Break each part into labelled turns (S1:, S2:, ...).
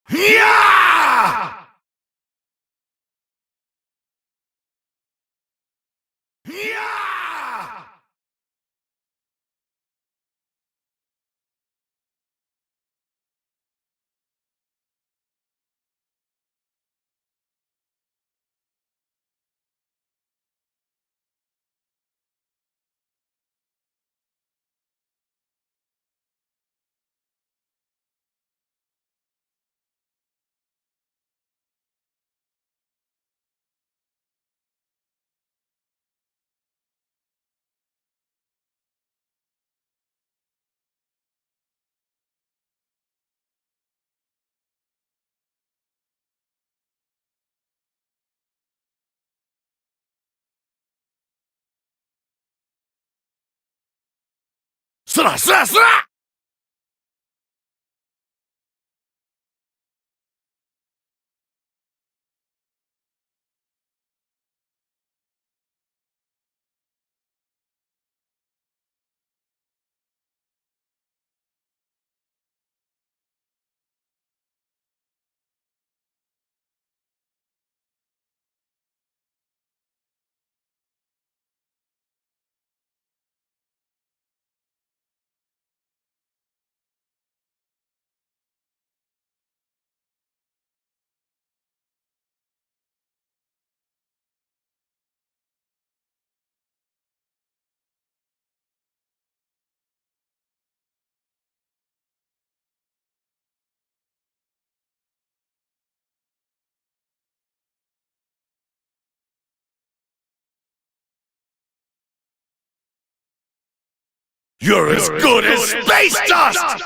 S1: Yeah! Yeah! Sra, sra, sra! You're as good as space dust!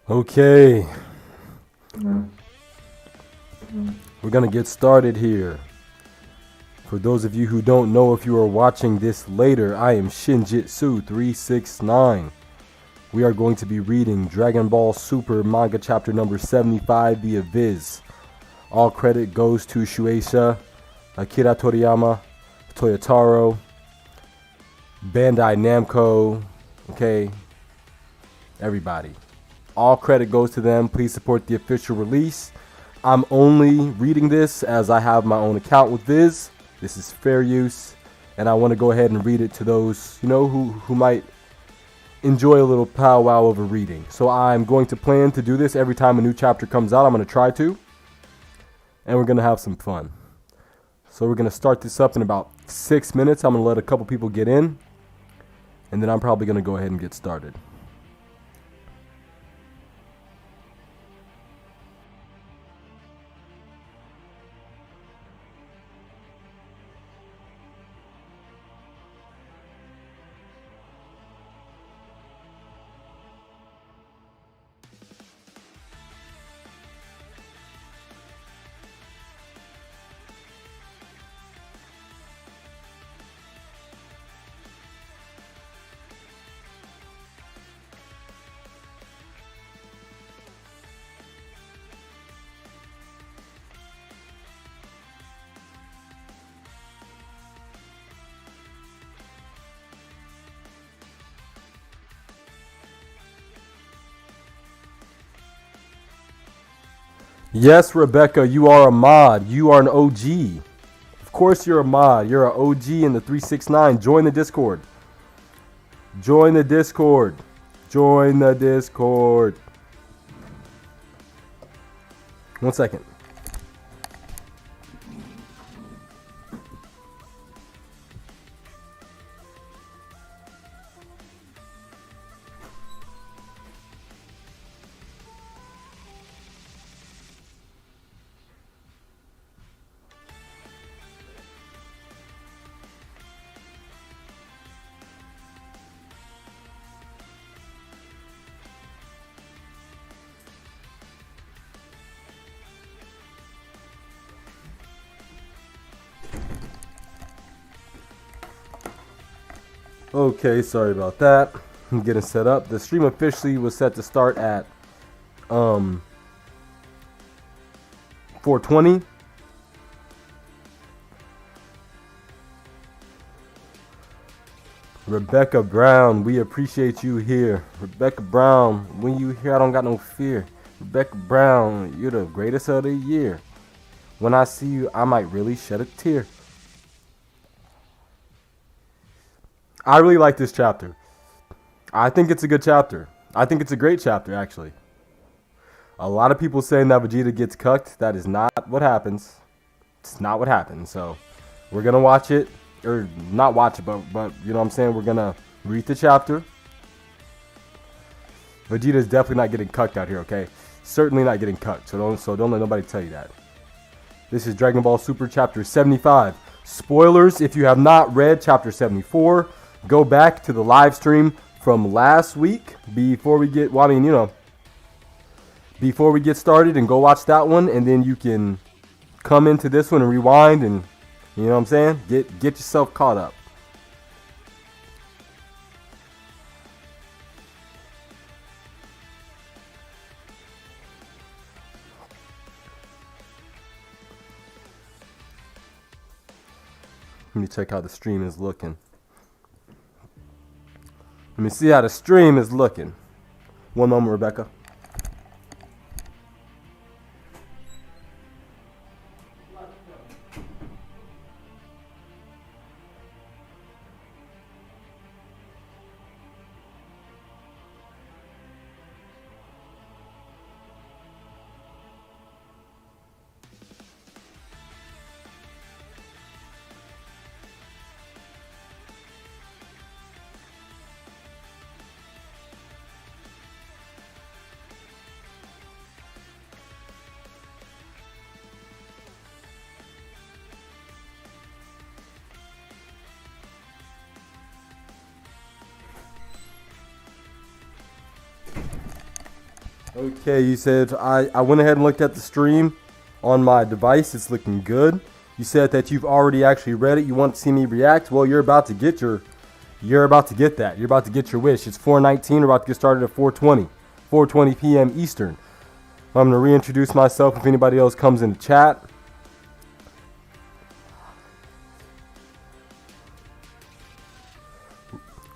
S2: Okay, we're gonna get started here. For those of you who don't know, if you are watching this later, I am SHINJIITSU 369. We are going to be reading Dragon Ball Super manga chapter number 75 via Viz. All credit goes to Shueisha, Akira Toriyama, Toyotaro, Bandai Namco, okay, everybody. All credit goes to them. Please support the official release. I'm only reading this as I have my own account with Viz. This is fair use, and I want to go ahead and read it to those, you know, who might enjoy a little powwow of a reading. So I'm going to plan to do this every time a new chapter comes out. I'm going to try to, and we're going to have some fun. So we're going to start this up in about 6 minutes. I'm going to let a couple people get in, and then I'm probably going to go ahead and get started. Yes, Rebecca, you are a mod. You are an OG. Of course you're a mod. You're an OG in the 369. Join the Discord. Join the Discord. Join the Discord. 1 second. Okay, sorry about that. I'm getting set up. The stream officially was set to start at 4:20. Rebecca Brown, we appreciate you here. Rebecca Brown, when you here, I don't got no fear. Rebecca Brown, you're the greatest of the year. When I see you, I might really shed a tear. I really like this chapter. I think it's a good chapter. I think it's a great chapter, actually. A lot of people saying that Vegeta gets cucked. That is not what happens. It's not what happens. So we're going to watch it. Or not watch it, but you know what I'm saying? We're going to read the chapter. Vegeta's definitely not getting cucked out here, okay? Certainly not getting cucked. So don't let nobody tell you that. This is Dragon Ball Super Chapter 75. Spoilers, if you have not read Chapter 74, go back to the live stream from last week before we get, well, I mean, you know, before we get started, and go watch that one, and then you can come into this one and rewind, and you know what I'm saying? Get yourself caught up. Let me check how the stream is looking. Let me see how the stream is looking. One moment, Rebecca. Okay, you said I went ahead and looked at the stream on my device. It's looking good. You said that you've already actually read it. You want to see me react? Well, you're about to get that. You're about to get your wish. It's 4:19. We're about to get started at 4:20 p.m. Eastern. I'm going to reintroduce myself if anybody else comes in the chat.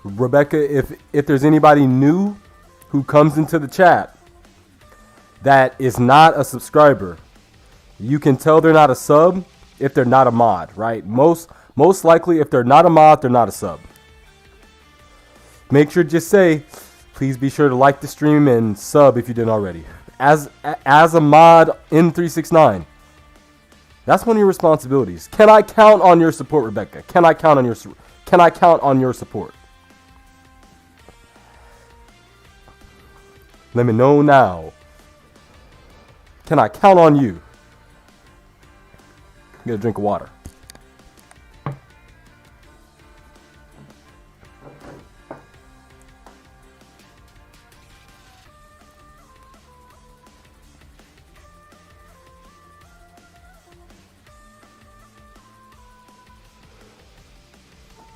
S2: Rebecca, if there's anybody new who comes into the chat that is not a subscriber, you can tell they're not a sub if they're not a mod, right? Most likely, if they're not a mod, they're not a sub. Make sure to just say, please be sure to like the stream and sub if you didn't already. As a mod in 369, that's one of your responsibilities. Can I count on your support, Rebecca? Can I count on your support? Let me know now. Can I count on you? Get a drink of water.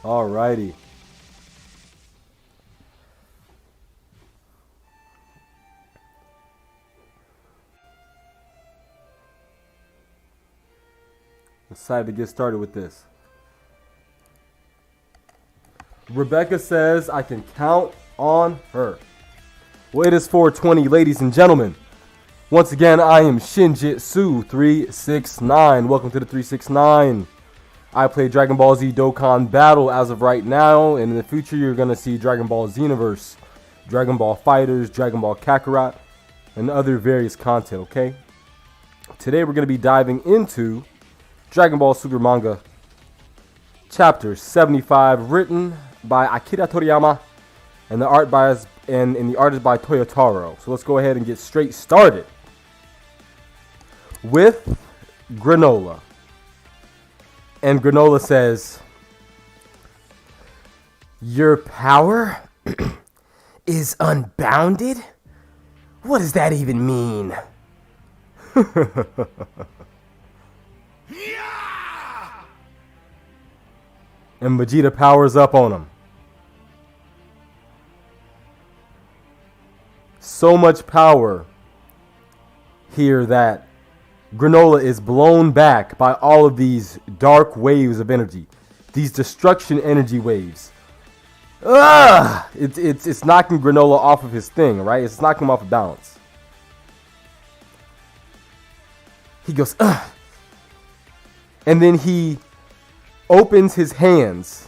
S2: Alrighty. Decided to get started with this. Rebecca says I can count on her. Well, it is 4:20, ladies and gentlemen. Once again, I am SHINJIITSU 369. Welcome to the 369. I play Dragon Ball Z Dokkan Battle as of right now, and in the future you're going to see Dragon Ball Xenoverse, Dragon Ball Fighters, Dragon Ball Kakarot, and other various content, okay? Today we're going to be diving into Dragon Ball Super Manga Chapter 75, written by Akira Toriyama, and the art is by Toyotaro. So let's go ahead and get straight started with Granola. And Granola says, "Your power is unbounded? What does that even mean?" And Vegeta powers up on him. so much power here that Granola is blown back by all of these dark waves of energy. These destruction energy waves. It's knocking Granola off of his thing, right? It's knocking him off of balance. He goes, ugh. And then he opens his hands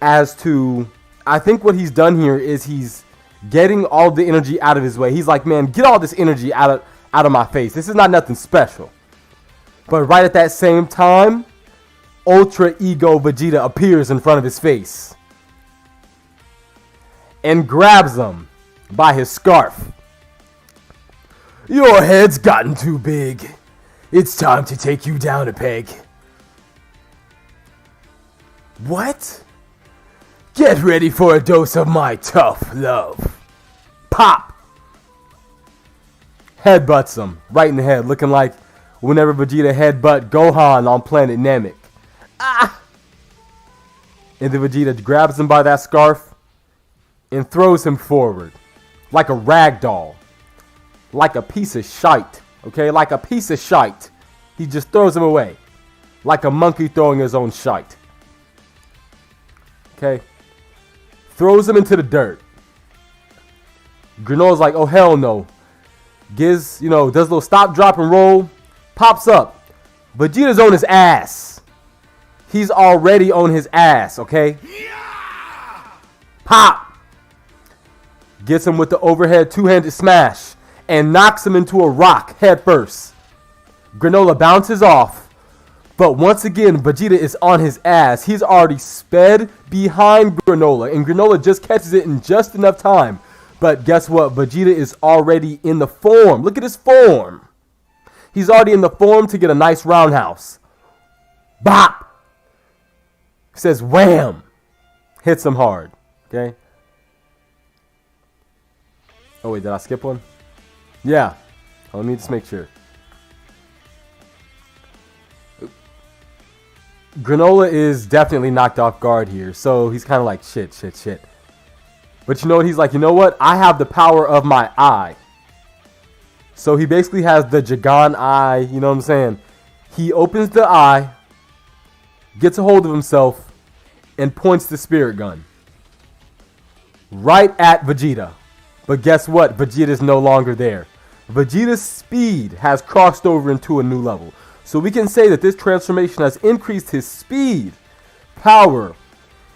S2: as to, I think what he's done here is he's getting all the energy out of his way. He's like, man, get all this energy out of my face. This is not nothing special. But right at that same time, Ultra Ego Vegeta appears in front of his face and grabs him by his scarf. Your head's gotten too big. It's time to take you down a peg. What? Get ready for a dose of my tough love. Pop! Headbutts him right in the head, looking like whenever Vegeta headbutt Gohan on planet Namek. Ah! And then Vegeta grabs him by that scarf and throws him forward like a rag doll. Like a piece of shite. Okay, like a piece of shite. He just throws him away. Like a monkey throwing his own shite. Okay. Throws him into the dirt. Granola's like, oh hell no. Does a little stop, drop, and roll. Pops up. Vegeta's on his ass. He's already on his ass, okay? Yeah! Pop! Gets him with the overhead two-handed smash and knocks him into a rock head first. Granola bounces off, but once again, Vegeta is on his ass. He's already sped behind Granola, and Granola just catches it in just enough time. But guess what? Vegeta is already in the form. Look at his form. He's already in the form to get a nice roundhouse. Bop! Says wham! Hits him hard. Okay? Oh wait, did I skip one? Yeah. Let me just make sure. Granola is definitely knocked off guard here. So he's kind of like, shit. But you know what? He's like, you know what? I have the power of my eye. So he basically has the Jagan eye. You know what I'm saying? He opens the eye, gets a hold of himself, and points the spirit gun right at Vegeta. But guess what? Vegeta is no longer there. Vegeta's speed has crossed over into a new level. So we can say that this transformation has increased his speed, power.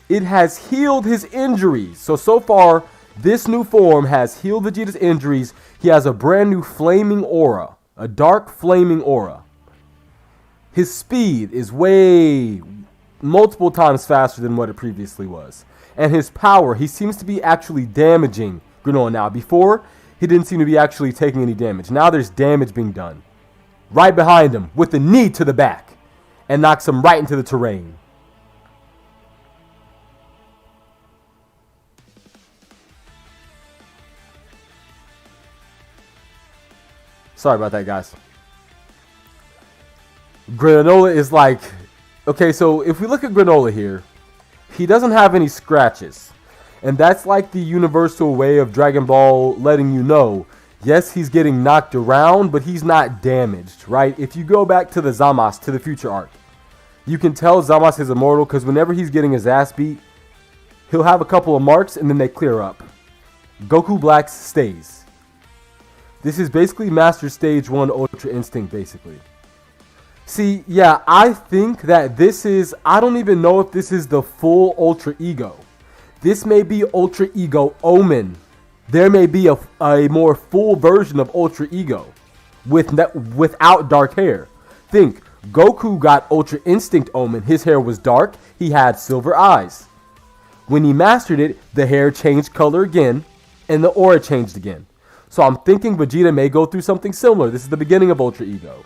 S2: It has healed his injuries. So far, this new form has healed Vegeta's injuries. He has a brand new flaming aura, a dark flaming aura. His speed is way multiple times faster than what it previously was. And his power, he seems to be actually damaging Granola now. Before, he didn't seem to be actually taking any damage. Now there's damage being done. Right behind him with the knee to the back. And knocks him right into the terrain. Sorry about that, guys. Granola is like... Okay, so if we look at Granola here, he doesn't have any scratches. And that's like the universal way of Dragon Ball letting you know, yes, he's getting knocked around, but he's not damaged, right? If you go back to the Zamasu, to the future arc, you can tell Zamasu is immortal because whenever he's getting his ass beat, he'll have a couple of marks and then they clear up. Goku Black's stays. This is basically Master Stage 1 Ultra Instinct, basically. See, yeah, I think that this is... I don't even know if this is the full Ultra Ego. This may be Ultra Ego Omen. There may be a more full version of Ultra Ego without dark hair. Think, Goku got Ultra Instinct Omen. His hair was dark. He had silver eyes. When he mastered it, the hair changed color again, and the aura changed again. So I'm thinking Vegeta may go through something similar. This is the beginning of Ultra Ego.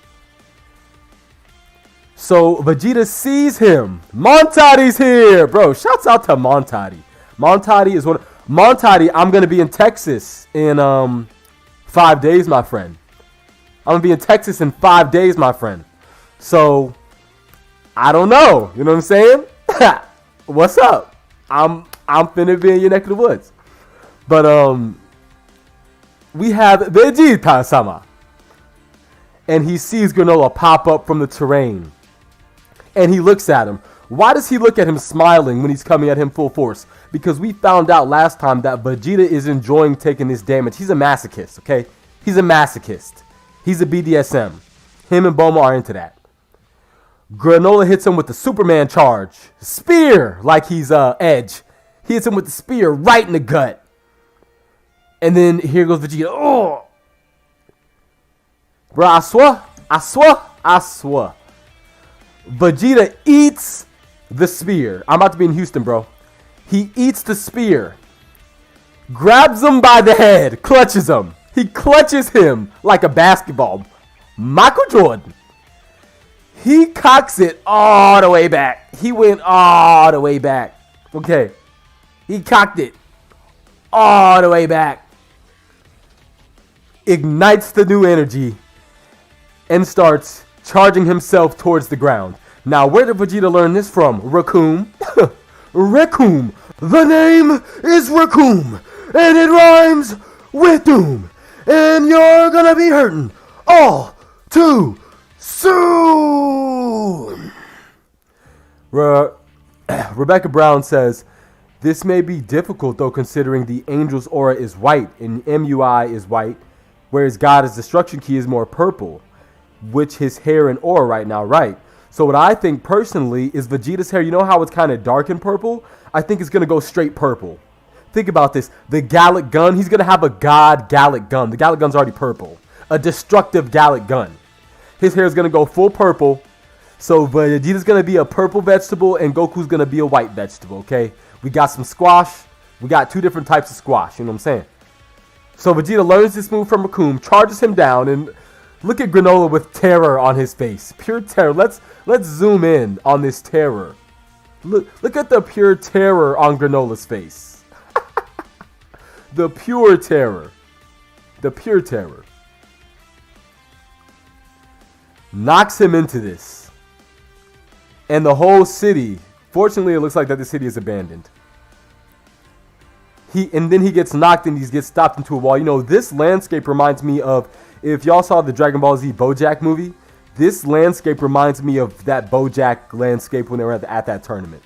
S2: So Vegeta sees him. Montadi's here. Bro, shouts out to Montadi. Montadi is one. Montadi, I'm going to be in Texas in 5 days, my friend. I'm going to be in Texas in 5 days, my friend. So, I don't know. You know what I'm saying? What's up? I'm finna be in your neck of the woods. But, we have Vegeta-sama. And he sees Granola pop up from the terrain. And he looks at him. Why does he look at him smiling when he's coming at him full force? Because we found out last time that Vegeta is enjoying taking this damage. He's a masochist, okay? He's a masochist. He's a BDSM. Him and Bulma are into that. Granola hits him with the Superman charge. Spear, like he's Edge. He hits him with the spear right in the gut. And then here goes Vegeta. Oh! Bro, I swear. Vegeta eats the spear. I'm about to be in Houston, bro. He eats the spear. Grabs him by the head. Clutches him. He clutches him like a basketball. Michael Jordan. He cocks it all the way back. He went all the way back. Okay. He cocked it all the way back. Ignites the new energy and starts charging himself towards the ground. Now, where did Vegeta learn this from? Raccoon. Raccoon. The name is Raccoon, and it rhymes with doom. And you're gonna be hurting all too soon. Rebecca Brown says, this may be difficult though, considering the angel's aura is white and MUI is white, whereas God's destruction key is more purple, which his hair and aura right now, right? So what I think personally is Vegeta's hair, you know how it's kind of dark and purple? I think it's going to go straight purple. Think about this. The Gallic gun, he's going to have a God Gallic gun. The Gallic gun's already purple. A destructive Gallic gun. His hair is going to go full purple. So Vegeta's going to be a purple vegetable and Goku's going to be a white vegetable, okay? We got some squash. We got two different types of squash, you know what I'm saying? So Vegeta learns this move from Raccoon, charges him down, and look at Granola with terror on his face. Pure terror. Let's zoom in on this terror. Look at the pure terror on Granola's face. The pure terror. The pure terror. Knocks him into this. And the whole city, fortunately it looks like that the city is abandoned. And then he gets knocked and he gets stopped into a wall. You know, this landscape reminds me of, if y'all saw the Dragon Ball Z BoJack movie, this landscape reminds me of that BoJack landscape when they were at that tournament.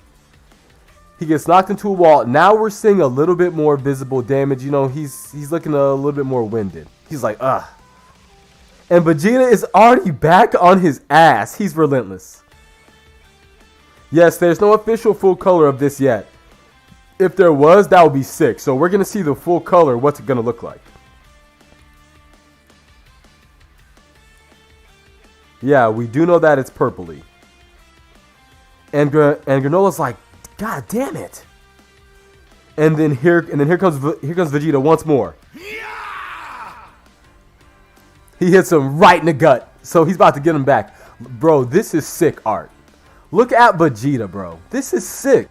S2: He gets knocked into a wall. Now we're seeing a little bit more visible damage. You know, he's looking a little bit more winded. He's like, ugh. And Vegeta is already back on his ass. He's relentless. Yes, there's no official full color of this yet. If there was, that would be sick. So we're going to see the full color. What's it going to look like? Yeah, we do know that it's purpley. And Granola's like, God damn it. And then here comes Vegeta once more. He hits him right in the gut. So he's about to get him back. Bro, this is sick art. Look at Vegeta, bro. This is sick.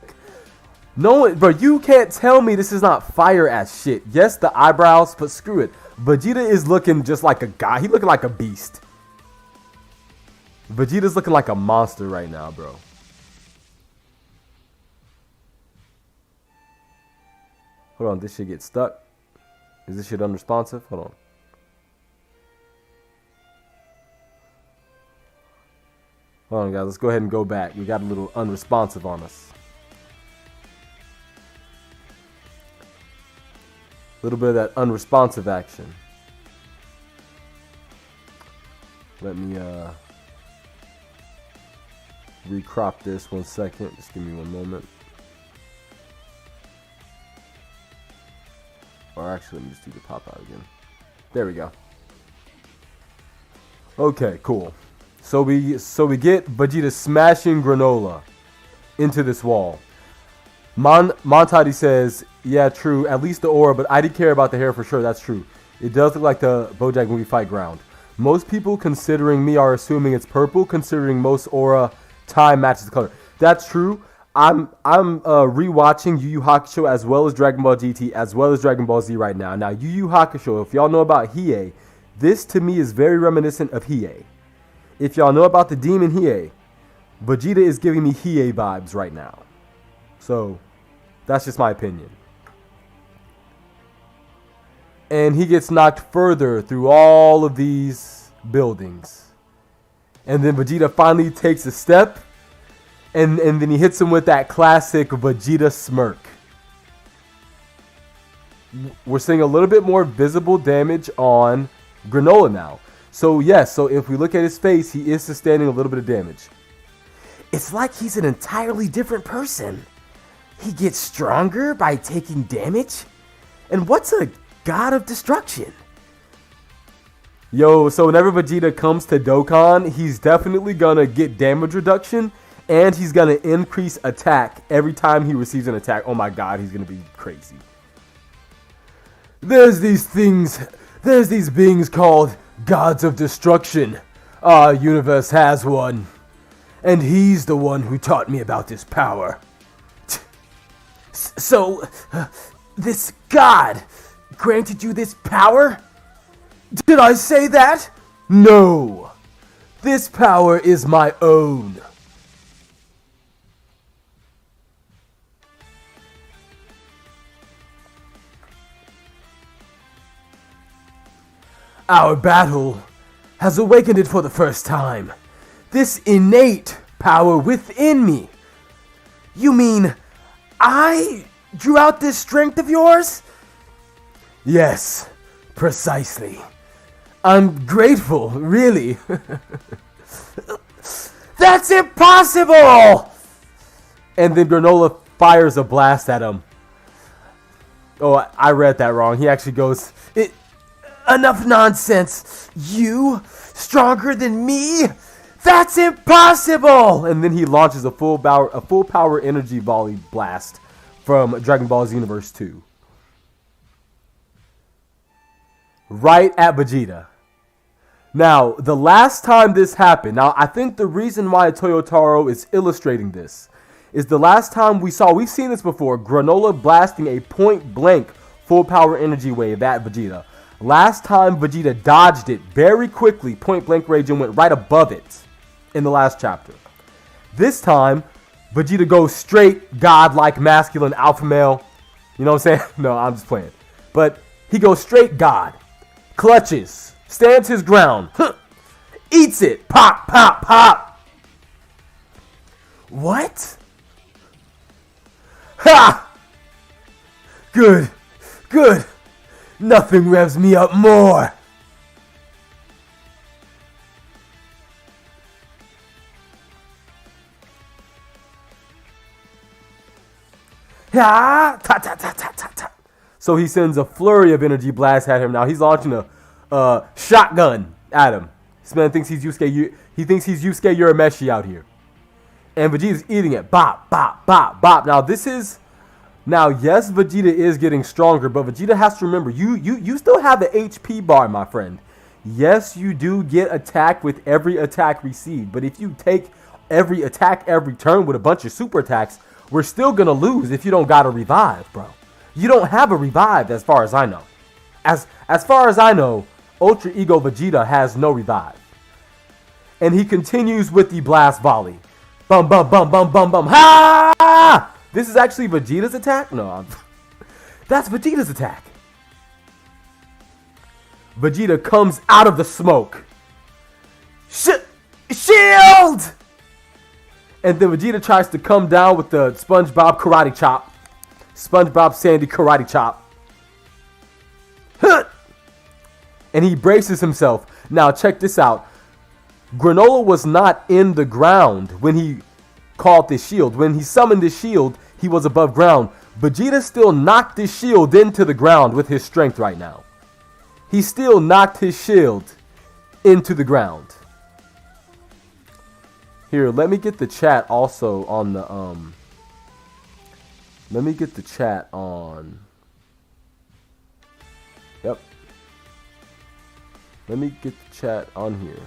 S2: No one, bro, you can't tell me this is not fire ass shit. Yes, the eyebrows, but screw it. Vegeta is looking just like a guy. He's looking like a beast. Vegeta's looking like a monster right now, bro. Hold on, this shit get stuck. Is this shit unresponsive? Hold on. Hold on, guys. Let's go ahead and go back. We got a little unresponsive on us. A little bit of that unresponsive action. Let me recrop this 1 second. Just give me one moment. Or actually, let me just do the pop out again. There we go. Okay, cool. So we get Vegeta smashing Granola into this wall. Montadi says, yeah, true, at least the aura, but I did care about the hair for sure, that's true. It does look like the BoJack movie fight ground. Most people considering me are assuming it's purple, considering most aura time matches the color. That's true. I'm rewatching Yu Yu Hakusho as well as Dragon Ball GT as well as Dragon Ball Z right now. Now, Yu Yu Hakusho, if y'all know about Hiei, this to me is very reminiscent of Hiei. If y'all know about the demon Hiei, Vegeta is giving me Hiei vibes right now. So, that's just my opinion. And he gets knocked further through all of these buildings. And then Vegeta finally takes a step. And then he hits him with that classic Vegeta smirk. We're seeing a little bit more visible damage on Granola now. So yes, so if we look at his face, he is sustaining a little bit of damage. It's like he's an entirely different person. He gets stronger by taking damage? And what's a god of destruction? Yo, so whenever Vegeta comes to Dokkan, he's definitely gonna get damage reduction, and he's gonna increase attack every time he receives an attack. Oh my god, he's gonna be crazy. There's these beings called gods of destruction. Our universe has one. And he's the one who taught me about this power. So, this god granted you this power? Did I say that? No. This power is my own. Our battle has awakened it for the first time. This innate power within me. You mean I drew out this strength of yours? Yes, precisely. I'm grateful, really. That's impossible! And then Granola fires a blast at him. Oh, I read that wrong. He actually goes, enough nonsense. You? Stronger than me? That's impossible! And then he launches a full power energy volley blast from Dragon Ball Z Universe 2. Right at Vegeta. Now, the last time this happened, now I think the reason why Toyotaro is illustrating this is the last time we've seen this before, Granola blasting a point blank full power energy wave at Vegeta. Last time Vegeta dodged it very quickly, point blank rage, and went right above it in the last chapter. This time, Vegeta goes straight godlike masculine alpha male. You know what I'm saying? No, I'm just playing. But he goes straight god. Clutches. Stands his ground. Eats it. Pop, pop, pop. What? Ha! Good. Good. Nothing revs me up more. Ha! Ta ta ta ta ta ta. So he sends a flurry of energy blasts at him. Now he's launching a shotgun at him. This man thinks he's Yusuke. He thinks he's Yusuke Urameshi out here. And Vegeta's eating it. Bop, bop, bop, bop. Now, yes, Vegeta is getting stronger, but Vegeta has to remember, you still have the HP bar, my friend. Yes, you do get attacked with every attack received, but if you take every attack every turn with a bunch of super attacks, we're still going to lose if you don't got a revive, bro. You don't have a revive as far as I know. As far as I know, Ultra Ego Vegeta has no revive. And he continues with the blast volley. Bum, bum, bum, bum, bum, bum. Ha! This is actually Vegeta's attack? No, that's Vegeta's attack. Vegeta comes out of the smoke. Shield! And then Vegeta tries to come down with the SpongeBob karate chop. SpongeBob Sandy karate chop. And he braces himself. Now check this out. Granola was not in the ground when he called this shield. When he summoned this shield, he was above ground. Vegeta still knocked this shield into the ground with his strength right now. He still knocked his shield into the ground. Here, let me get the chat also on the let me get the chat on. Yep. Let me get the chat on here.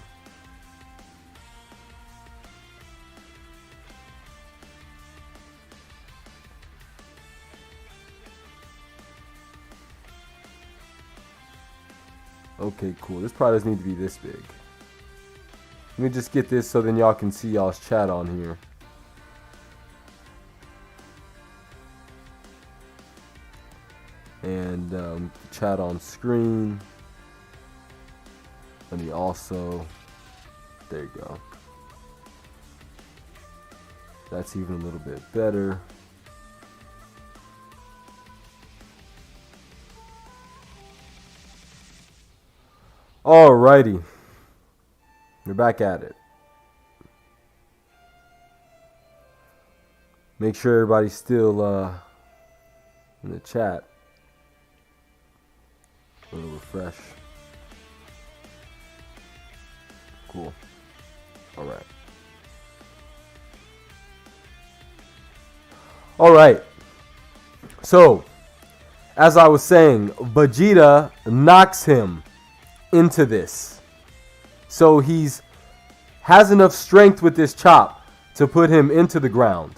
S2: Okay, cool. This probably doesn't need to be this big. Let me just get this so then y'all can see y'all's chat on here. And and chat on screen. Let me also, there you go. That's even a little bit better. Alrighty, we're back at it. Make sure everybody's still in the chat. A little refresh. Cool. Alright. Alright. So, as I was saying, Vegeta knocks him into this. So has enough strength with this chop to put him into the ground.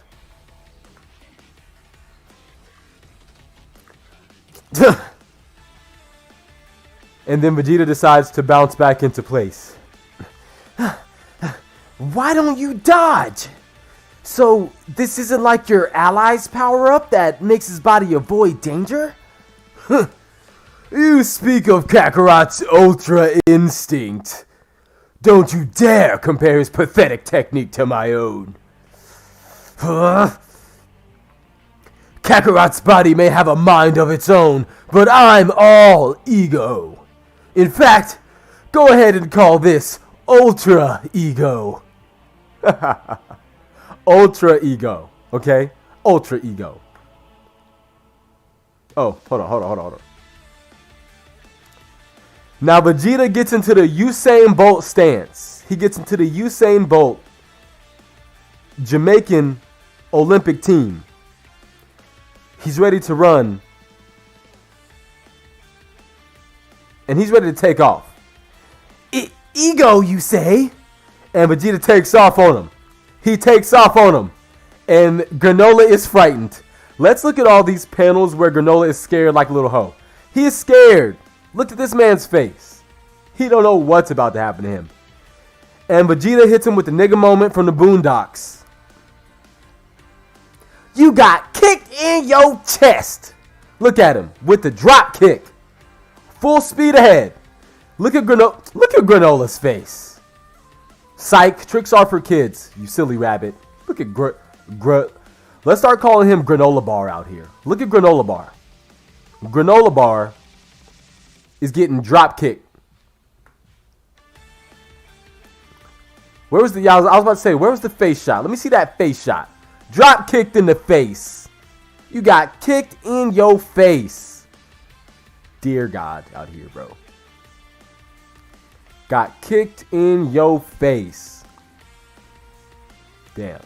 S2: And then Vegeta decides to bounce back into place.
S3: Why don't you dodge? So this isn't like your ally's power-up that makes his body avoid danger?
S2: You speak of Kakarot's Ultra Instinct. Don't you dare compare his pathetic technique to my own. Kakarot's body may have a mind of its own, but I'm all ego. In fact, go ahead and call this Ultra Ego. Ultra Ego, okay? Ultra Ego. Oh, hold on. Now Vegeta gets into the Usain Bolt stance. He gets into the Usain Bolt Jamaican Olympic team. He's ready to run. And he's ready to take off.
S3: Ego, you say?
S2: And Vegeta takes off on him. He takes off on him. And Granola is frightened. Let's look at all these panels where Granola is scared like a little hoe. He is scared. Look at this man's face. He don't know what's about to happen to him. And Vegeta hits him with the nigga moment from the Boondocks.
S3: You got kicked in your chest.
S2: Look at him with the drop kick. Full speed ahead. Look at Granola's face. Psych, tricks are for kids, you silly rabbit. Look at Let's start calling him Granola Bar out here. Look at Granola Bar. Granola Bar is getting drop kicked. I was about to say, where was the face shot? Let me see that face shot. Drop kicked in the face. You got kicked in your face. Dear God out here, bro. Got kicked in your face. Damn.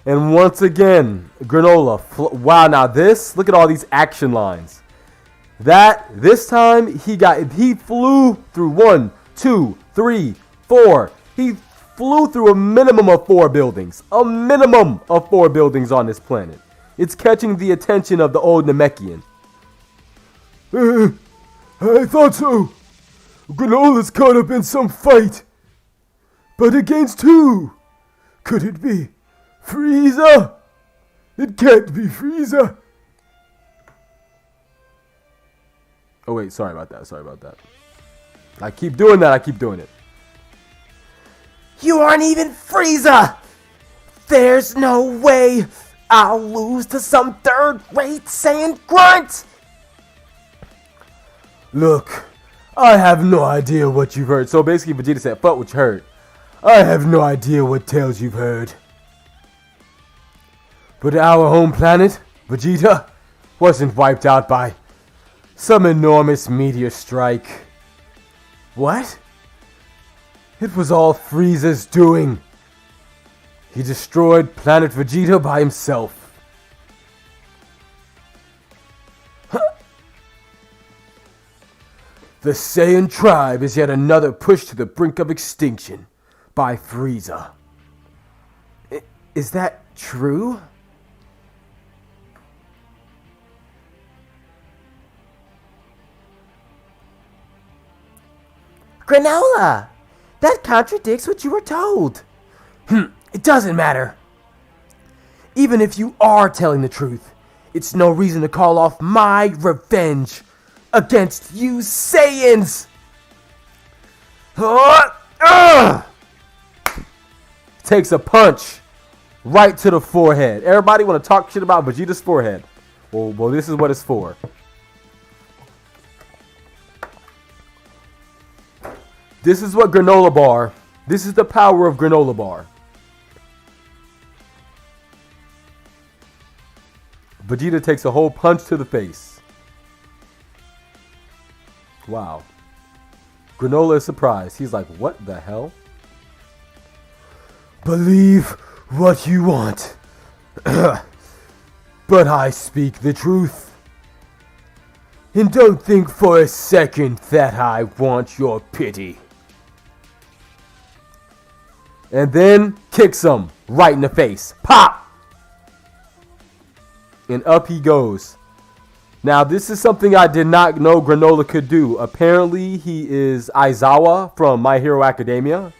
S2: And once again, Granola. Wow, now look at all these action lines. This time, he flew through 1, 2, 3, 4. He flew through a minimum of 4 buildings. A minimum of 4 buildings on this planet. It's catching the attention of the old Namekian. I thought so. Granola's caught up in some fight. But against who? Could it be Frieza? It can't be Frieza. Oh wait, sorry about that. I keep doing it.
S3: You aren't even Frieza! There's no way I'll lose to some third-rate Saiyan grunt!
S2: Look, I have no idea what you've heard. So basically Vegeta said, fuck what you heard. I have no idea what tales you've heard. But our home planet, Vegeta, wasn't wiped out by some enormous meteor strike.
S3: What?
S2: It was all Frieza's doing. He destroyed planet Vegeta by himself. The Saiyan tribe is yet another push to the brink of extinction by Frieza.
S3: Is that true? Granola! That contradicts what you were told.
S2: It doesn't matter.
S3: Even if you are telling the truth, it's no reason to call off my revenge against you Saiyans!
S2: Takes a punch right to the forehead. Everybody want to talk shit about Vegeta's forehead. Well, this is what it's for. This is what granola bar. This is the power of granola bar. Vegeta takes a whole punch to the face. Wow. Granola is surprised. He's like, what the hell? Believe what you want. But I speak the truth. And don't think for a second that I want your pity. And then kicks him right in the face. Pop! And up he goes. Now, this is something I did not know Granola could do. Apparently, he is Aizawa from My Hero Academia.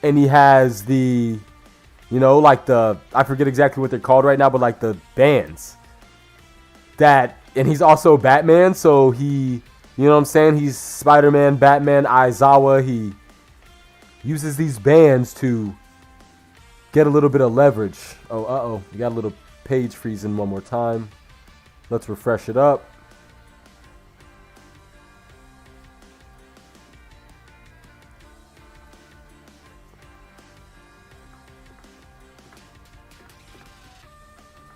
S2: And he has the, you know, like the, I forget exactly what they're called right now, but like the bands. And he's also Batman, so he, you know what I'm saying? He's Spider-Man, Batman, Aizawa. He uses these bands to get a little bit of leverage. Oh, uh-oh. We got a little page freezing one more time. Let's refresh it up.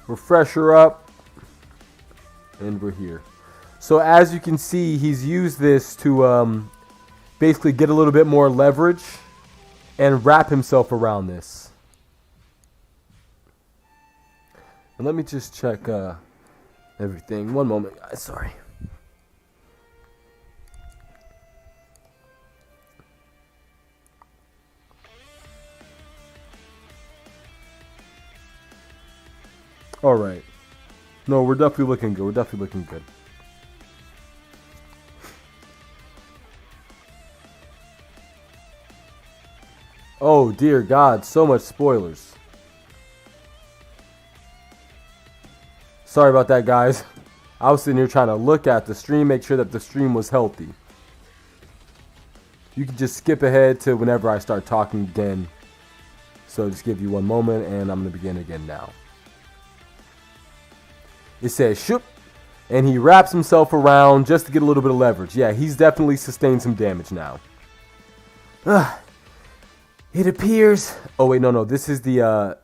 S2: Refresher up. And we're here. So as you can see, he's used this to basically get a little bit more leverage and wrap himself around this. And let me just check everything. One moment, guys. Sorry. All right. No, we're definitely looking good. We're definitely looking good. Oh, dear God. So much spoilers. Sorry about that, guys. I was sitting here trying to look at the stream, make sure that the stream was healthy. You can just skip ahead to whenever I start talking again. So just give you one moment, and I'm going to begin again now. It says shoop, and he wraps himself around just to get a little bit of leverage. Yeah, he's definitely sustained some damage now.
S3: It appears...
S2: Oh, wait, no. This is the,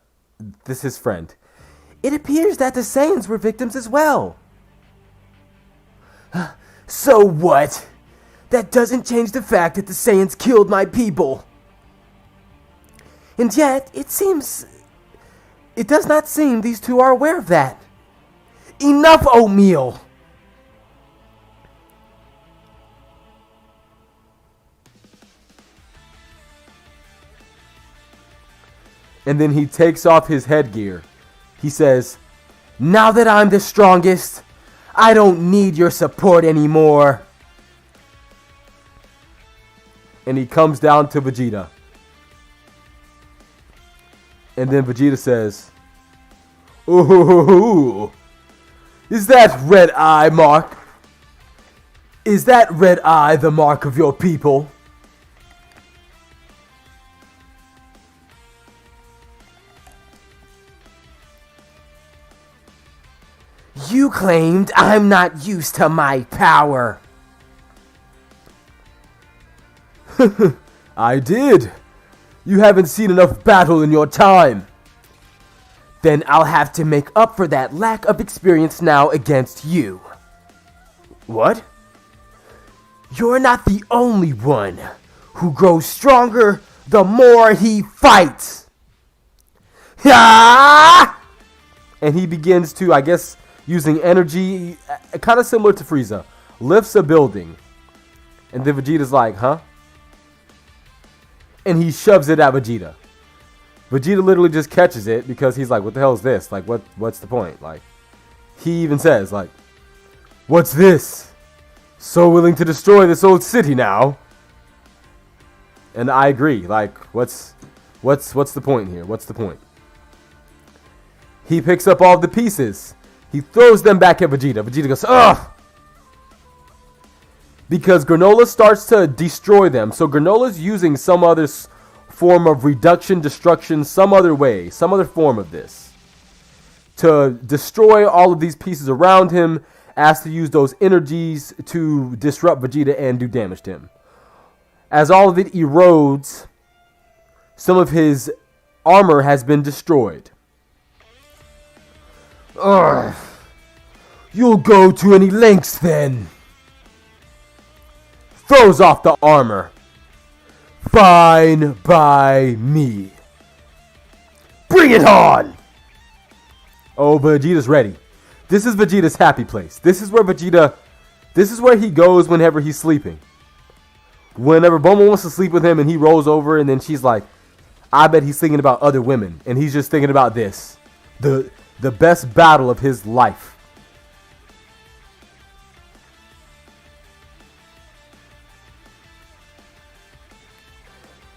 S2: this is his friend.
S3: It appears that the Saiyans were victims as well. So what? That doesn't change the fact that the Saiyans killed my people. And yet, it does not seem these two are aware of that. Enough oatmeal!
S2: And then he takes off his headgear. He says,
S3: now that I'm the strongest, I don't need your support anymore.
S2: And he comes down to Vegeta. And then Vegeta says, ooh, is that red eye mark? Is that red eye the mark of your people?
S3: You claimed I'm not used to my power.
S2: I did. You haven't seen enough battle in your time.
S3: Then I'll have to make up for that lack of experience now against you.
S2: What?
S3: You're not the only one who grows stronger the more he fights. Ah!
S2: And he begins to, I guess, using energy, kind of similar to Frieza, lifts a building. And then Vegeta's like, huh? And he shoves it at Vegeta. Vegeta literally just catches it because he's like, what the hell is this? Like, what's the point? Like, he even says, like, what's this? So willing to destroy this old city now? And I agree. Like, what's the point here? What's the point? He picks up all the pieces. He throws them back at Vegeta. Vegeta goes, ugh! Because Granola starts to destroy them. So Granola's using some other form of reduction, destruction, some other way, some other form of this, to destroy all of these pieces around him, as to use those energies to disrupt Vegeta and do damage to him. As all of it erodes, some of his armor has been destroyed. Ugh. You'll go to any lengths then. Throws off the armor. Fine by me. Bring it on! Oh, Vegeta's ready. This is Vegeta's happy place. This is where he goes whenever he's sleeping. Whenever Bulma wants to sleep with him and he rolls over and then she's like, I bet he's thinking about other women. And he's just thinking about this. The best battle of his life.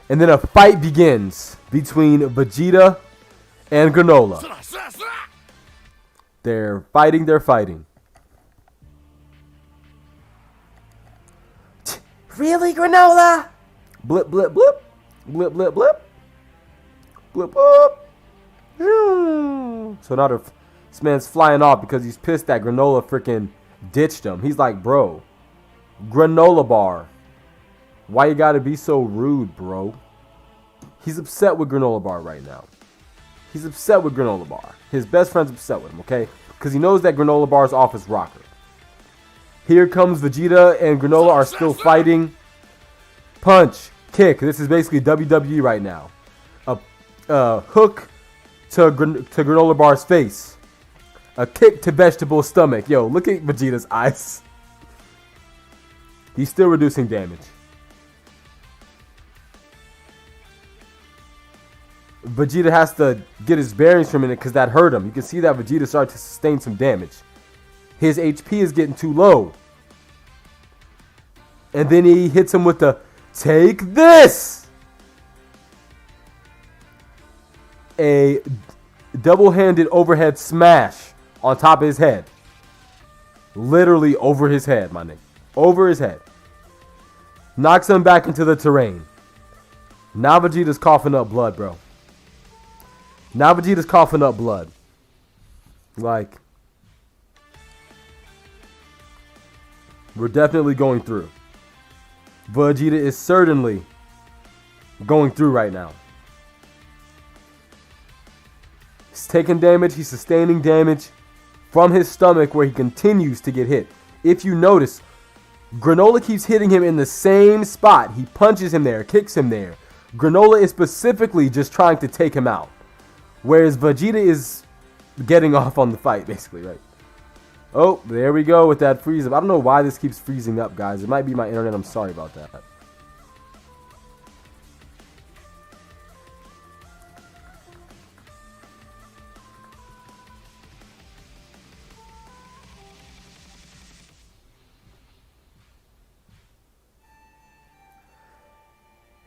S2: And then a fight begins between Vegeta and Granola. They're fighting.
S3: Really, Granola?
S2: Blip, blip, blip. Blip, blip, blip. Blip, blip. So now this man's flying off because he's pissed that Granola freaking ditched him. He's like, bro, Granola bar. Why you gotta be so rude, bro? He's upset with Granola bar right now. He's upset with Granola bar. His best friend's upset with him, okay? Because he knows that Granola bar's off his rocker. Here comes Vegeta and Granola are still fighting. Punch, kick. This is basically WWE right now. A hook to Granola bar's face. A kick to vegetable stomach. Yo, look at Vegeta's eyes. He's still reducing damage. Vegeta has to get his bearings for a minute because that hurt him. You can see that Vegeta started to sustain some damage. His HP is getting too low. And then he hits him with the take this! A double-handed overhead smash on top of his head. Literally over his head, my nigga. Over his head. Knocks him back into the terrain. Now Vegeta's coughing up blood, bro. Now Vegeta's coughing up blood. Like, we're definitely going through. Vegeta is certainly going through right now. He's taking damage. He's sustaining damage from his stomach where he continues to get hit. If you notice, Granola keeps hitting him in the same spot. He punches him there, kicks him there. Granola is specifically just trying to take him out. Whereas Vegeta is getting off on the fight, basically, right? Oh, there we go with that freeze up. I don't know why this keeps freezing up, guys. It might be my internet. I'm sorry about that.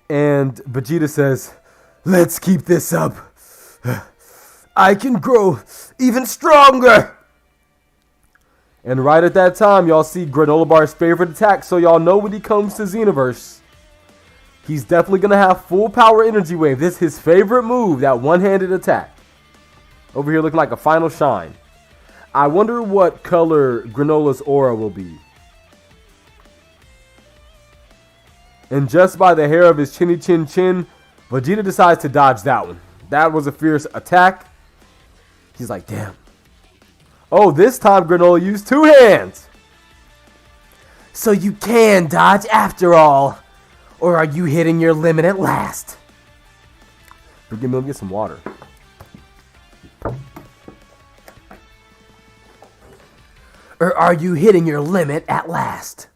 S2: And Vegeta says, let's keep this up. I can grow even stronger. And right at that time, y'all see Granola Bar's favorite attack. So y'all know when he comes to Xenoverse, he's definitely going to have full power energy wave. This is his favorite move, that one-handed attack. Over here looking like a final shine. I wonder what color Granola's aura will be. And just by the hair of his chinny chin chin, Vegeta decides to dodge that one. That was a fierce attack. He's like, damn. Oh, this time Granola used two hands.
S3: So you can dodge after all. Or are you hitting your limit at last?
S2: Forgive me, let me get some water.
S3: Or are you hitting your limit at last?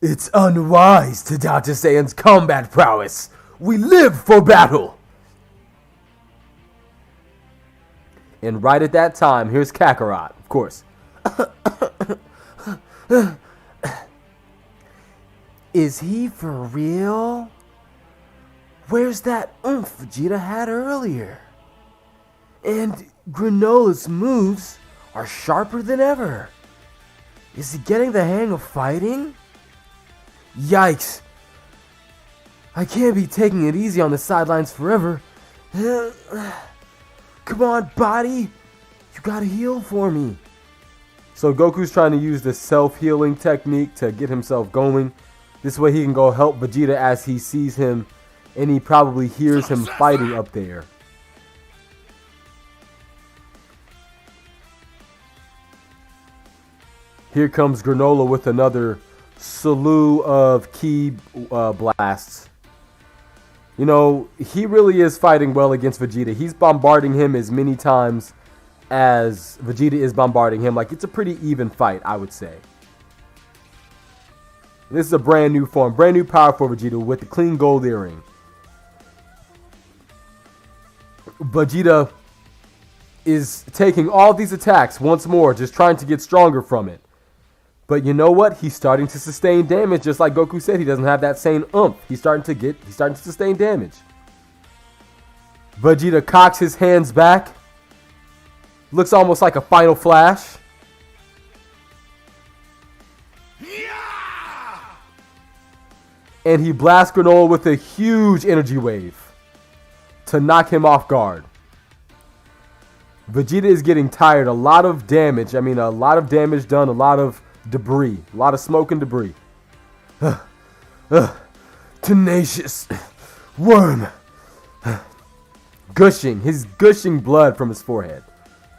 S3: It's unwise to doubt a Saiyan's combat prowess. We live for battle.
S2: And right at that time, here's Kakarot, of course.
S3: Is he for real? Where's that oomph Vegeta had earlier? And Granola's moves are sharper than ever. Is he getting the hang of fighting? Yikes. I can't be taking it easy on the sidelines forever. Come on, body. You gotta heal for me.
S2: So Goku's trying to use the self-healing technique to get himself going. This way he can go help Vegeta as he sees him, and he probably hears him fighting up there. Here comes Granola with another slew of ki blasts. You know, he really is fighting well against Vegeta. He's bombarding him as many times as Vegeta is bombarding him. Like, it's a pretty even fight, I would say. This is a brand new form, brand new power for Vegeta with the clean gold earring. Vegeta is taking all these attacks once more, just trying to get stronger from it. But you know what? He's starting to sustain damage, just like Goku said. He doesn't have that same oomph. He's starting to sustain damage. Vegeta cocks his hands back. Looks almost like a final flash. And he blasts Granola with a huge energy wave to knock him off guard. Vegeta is getting tired. A lot of damage. I mean, a lot of damage done. A lot of debris. A lot of smoke and debris. Tenacious worm. Gushing. He's gushing blood from his forehead.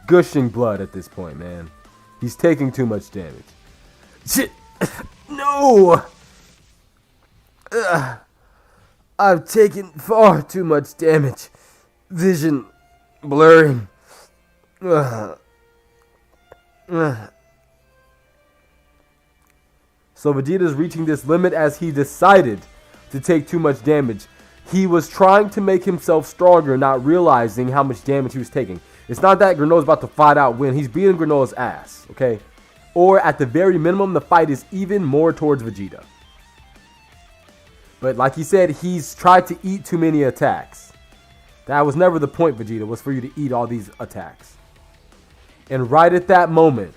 S2: Gushing blood at this point, man. He's taking too much damage. Shit. No. I've taken far too much damage. Vision blurring. So Vegeta's reaching this limit as he decided to take too much damage. He was trying to make himself stronger, not realizing how much damage he was taking. It's not that Granola's about to fight out win. He's beating Granola's ass, okay? Or at the very minimum, the fight is even more towards Vegeta. But like he said, he's tried to eat too many attacks. That was never the point, Vegeta, was for you to eat all these attacks. And right at that moment,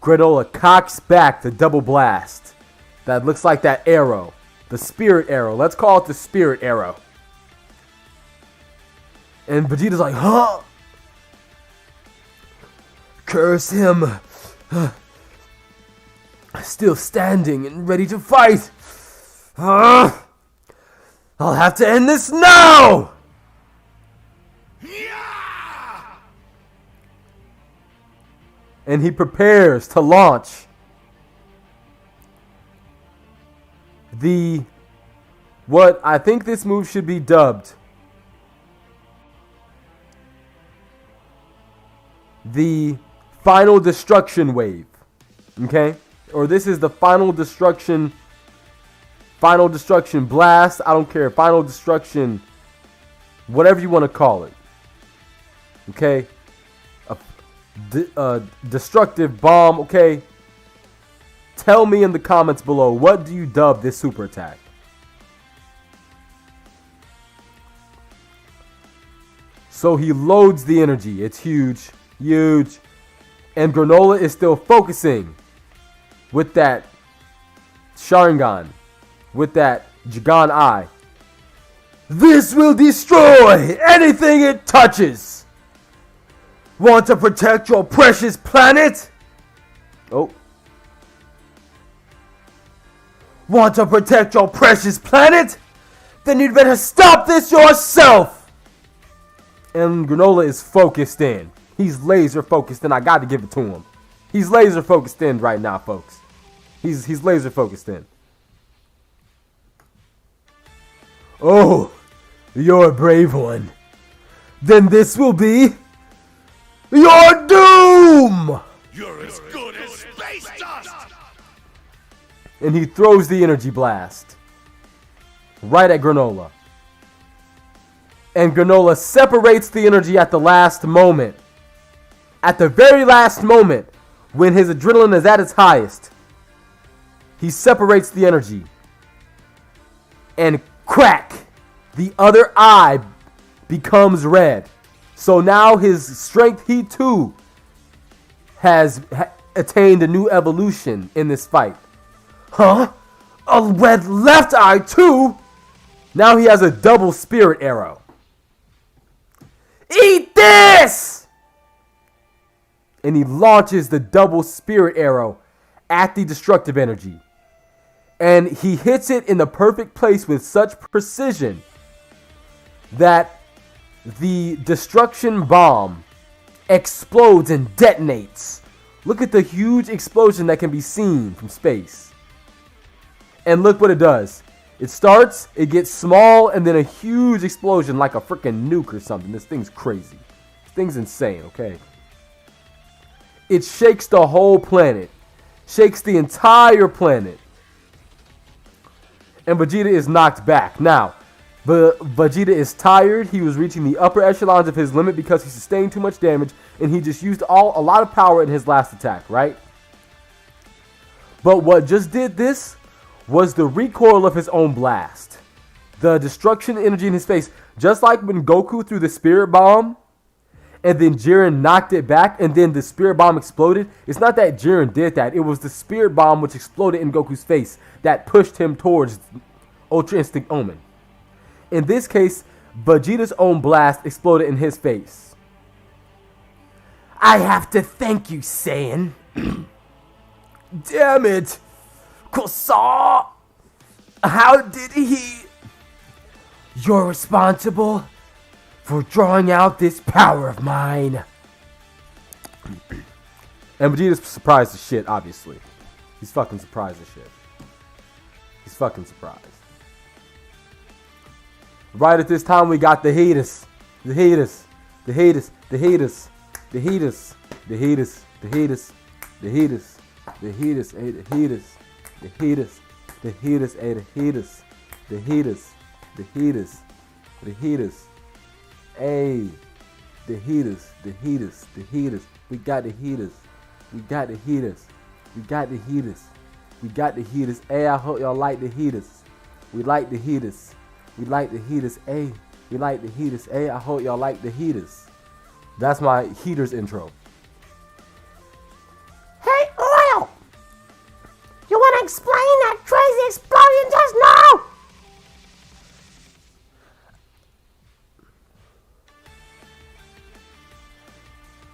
S2: Granola cocks back the double blast. That looks like that arrow. The spirit arrow. Let's call it the spirit arrow. And Vegeta's like, huh? Curse him. Still standing and ready to fight. I'll have to end this now! And he prepares to launch what I think this move should be dubbed the final destruction wave. Okay? Or this is the final destruction blast. I don't care. Final destruction, whatever you want to call it. Okay? Destructive bomb. Okay? Tell me in the comments below, what do you dub this super attack? So he loads the energy. It's huge. Huge. And Granola is still focusing with that Sharingan. With that Jagan Eye. This will destroy anything it touches. Want to protect your precious planet? Oh. Want to protect your precious planet? Then you'd better stop this yourself. And Granola is focused in. He's laser focused in. I got to give it to him. He's laser focused in right now, folks. He's laser focused in. Oh, you're a brave one. Then this will be your doom!
S1: You're as good as space dust!
S2: And he throws the energy blast right at Granola. And Granola separates the energy at the last moment. At the very last moment, when his adrenaline is at its highest, he separates the energy. And crack! The other eye becomes red. So now his strength, he too has attained a new evolution in this fight. Huh? A red left eye too? Now he has a double spirit arrow. Eat this! And he launches the double spirit arrow at the destructive energy. And he hits it in the perfect place with such precision that the destruction bomb explodes and detonates. Look at the huge explosion that can be seen from space. And look what it does. It starts, it gets small, and then a huge explosion like a freaking nuke or something. This thing's crazy. This thing's insane, okay? It shakes the whole planet. Shakes the entire planet. And Vegeta is knocked back. Now, Vegeta is tired. He was reaching the upper echelons of his limit because he sustained too much damage, and he just used a lot of power in his last attack, right? But what just did this was the recoil of his own blast. The destruction energy in his face, just like when Goku threw the spirit bomb, and then Jiren knocked it back, and then the spirit bomb exploded. It's not that Jiren did that. It was the spirit bomb which exploded in Goku's face that pushed him towards Ultra Instinct Omen. In this case, Vegeta's own blast exploded in his face. I have to thank you, Saiyan. Damn it. Kosa! How did he? You're responsible for drawing out this power of mine. And Vegeta's surprised as shit, obviously. He's fucking surprised as shit. He's fucking surprised. Right at this time, we got the haters. The haters. The haters. The haters. The haters. The haters. The haters. The haters. The haters. The haters. The haters. The haters. The haters. The haters. The haters. The haters. Hey. The haters. The haters. The haters. We got the haters. We got the haters. We got the haters. We got the haters. Hey, I hope y'all like the haters. We like the haters. We like the heaters, hey. We like the heaters, hey. I hope y'all like the heaters. That's my heaters intro. Hey, Oil! You want to explain that crazy explosion just now?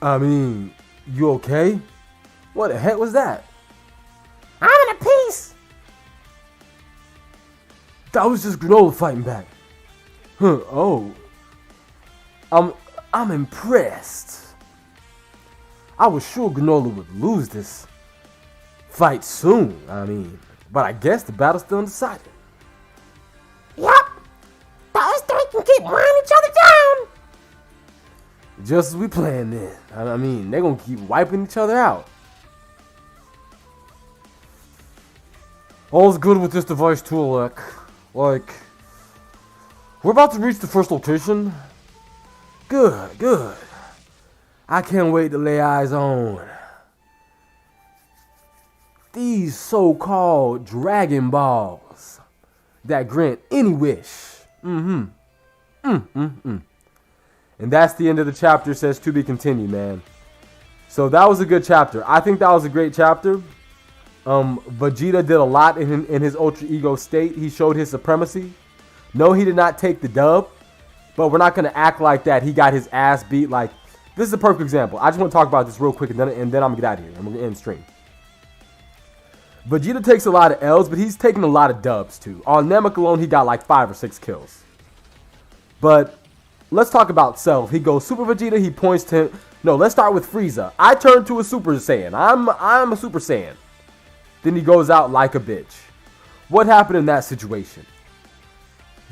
S2: I mean, you okay? What the heck was that? I'm in a piece. That was just Granola fighting back. Huh, oh. I'm impressed. I was sure Granola would lose this fight soon, but I guess the battle's still undecided. Yup. Those three can keep wearing each other down. Just as we planned then. They're gonna keep wiping each other out. All's good with this device too, Alec. Like, we're about to reach the first location. Good, good. I can't wait to lay eyes on these so-called Dragon Balls that grant any wish. And that's the end of the chapter. It says to be continued, man. So that was a good chapter. I think that was a great chapter. Vegeta did a lot in his Ultra Ego state. He showed his supremacy. No, he did not take the dub, but we're not going to act like that. He got his ass beat. Like, this is a perfect example. I just want to talk about this real quick, and then I'm going to get out of here. I'm going to end stream. Vegeta takes a lot of L's, but he's taking a lot of dubs, too. On Namek alone, he got like 5 or 6 kills. But let's talk about Cell. He goes Super Vegeta. He points to him. No, let's start with Frieza. I turned to a Super Saiyan. I'm a Super Saiyan. Then he goes out like a bitch. What happened in that situation?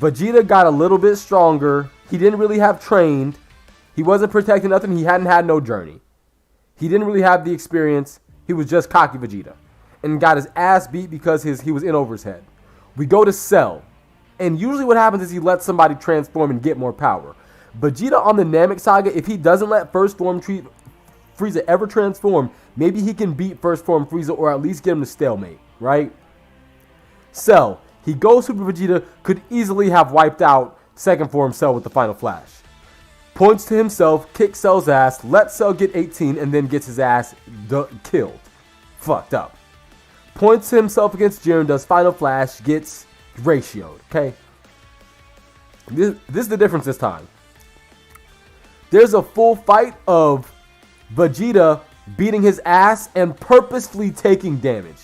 S2: Vegeta got a little bit stronger. He didn't really have trained. He wasn't protecting nothing. He hadn't had no journey. He didn't really have the experience. He was just cocky Vegeta. And got his ass beat because he was in over his head. We go to Cell. And usually what happens is he lets somebody transform and get more power. Vegeta on the Namek Saga, if he doesn't let First Form Frieza ever transform, maybe he can beat First Form Frieza or at least get him to stalemate, right? Cell, he goes Super Vegeta, could easily have wiped out Second Form Cell with the Final Flash. Points to himself, kicks Cell's ass, lets Cell get 18, and then gets his ass killed. Fucked up. Points to himself against Jiren, does Final Flash, gets ratioed, okay? This is the difference this time. There's a full fight of Vegeta beating his ass and purposefully taking damage.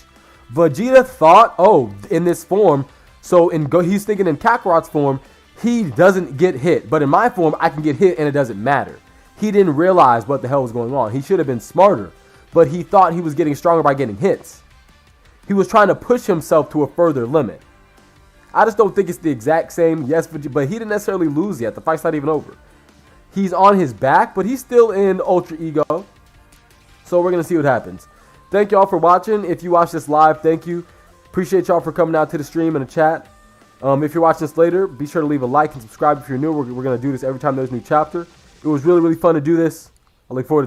S2: Vegeta thought, oh, in this form, so he's thinking in Kakarot's form, he doesn't get hit. But in my form, I can get hit and it doesn't matter. He didn't realize what the hell was going on. He should have been smarter. But he thought he was getting stronger by getting hits. He was trying to push himself to a further limit. I just don't think it's the exact same. Yes, but he didn't necessarily lose yet. The fight's not even over. He's on his back, but he's still in Ultra Ego. So we're going to see what happens. Thank y'all for watching. If you watch this live, thank you. Appreciate y'all for coming out to the stream and the chat. If you're watching this later, be sure to leave a like and subscribe if you're new. We're going to do this every time there's a new chapter. It was really, really fun to do this. I look forward to